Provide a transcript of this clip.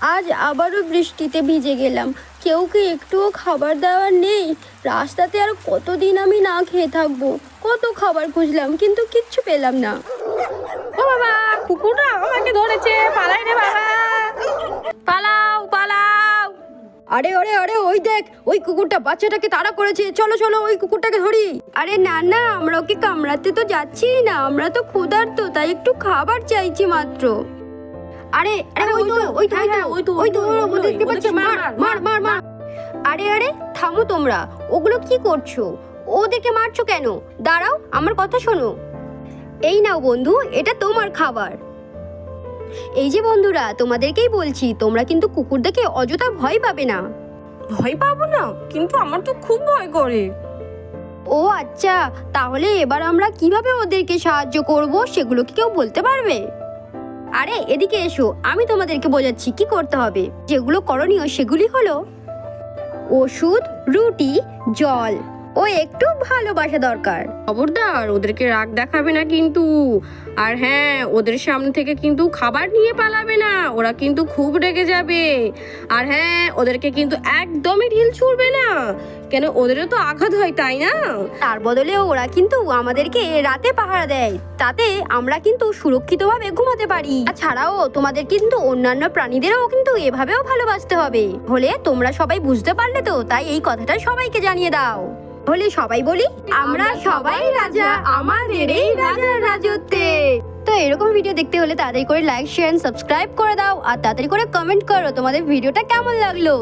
আজ আবারও বৃষ্টিতে ভিজে গেলাম। কেউ কি একটুও খাবার দেওয়ার নেই? রাস্তাতে আর কতদিন আমি না খেয়ে থাকবো? কত খাবার খুঁজলাম কিন্তু কিচ্ছু পেলাম না। ও বাবা, কুকুরটা আমাকে ধরেছে, পালাই রে বাবা, পালাও পালাও। আরে আরে আরে, ওই দেখ, ওই কুকুরটা বাচ্চাটাকে তাড়া করেছে। চলো চলো, ওই কুকুরটাকে ধরি। আরে না না, আমরা ওকে কামড়াতে তো যাচ্ছি না, আমরা তো ক্ষুধার্ত, তাই একটু খাবার চাইছি মাত্র। আরে আরে, ওই তো ওই তো ওই তো ওই তো ওদেরকে পাচ্ছি, মার মার মার মার। আরে আরে, থামো তোমরা, ওগুলো কি করছো? ওদেরকে মারছো কেন? দাঁড়াও, আমার কথা শোনো। এই নাও বন্ধু, এটা তোমার খাবার। এই যে বন্ধুরা, তোমাদেরকেই বলছি, তোমরা কিন্তু কুকুর দেখে অযথা ভয় পাবে না। ভয় পাবো না, কিন্তু আমার তো খুব ভয় করে। ও আচ্ছা, তাহলে এবার আমরা কিভাবে ওদেরকে সাহায্য করব সেগুলো কি কেউ বলতে পারবে? আরে এদিকে এসো, আমি তোমাদেরকে বোঝাচ্ছি কি করতে হবে। যেগুলো করণীয় সেগুলি হলো ওষুধ, রুটি, জল ও একটু ভালোবাসা দরকার। খবরদার, ওদেরকে রাগ দেখাবে না কিন্তু। আর হ্যাঁ, ওদের সামনে থেকে কিন্তু খাবার নিয়ে পালাবে না, ওরা কিন্তু খুব রেগে যাবে। আর হ্যাঁ, ওদেরকে কিন্তু একদমই ঢিল ছুড়বে না, কেন ওদেরও তো আঘাত হয়, তাই না? তার বদলে ওরা কিন্তু আমাদেরকে রাতে পাহারা দেয়, তাতে আমরা কিন্তু সুরক্ষিতভাবে ঘুমাতে পারি। ছাড়াও তোমাদের কিন্তু অন্যান্য প্রাণীদেরও কিন্তু এভাবেও ভালোবাসতে হবে। হলে তোমরা সবাই বুঝতে পারলে তো? তাই এই কথাটা সবাইকে জানিয়ে দাও। হলে সবাই বলি, আমরা সবাই রাজা, আমাদের এই রাজার রাজত্বে। তো এরকম ভিডিও দেখতে হলে তাড়াতাড়ি করে লাইক, শেয়ার, সাবস্ক্রাইব করে দাও, আর তাড়াতাড়ি করে কমেন্ট করো তোমাদের ভিডিওটা কেমন লাগলো।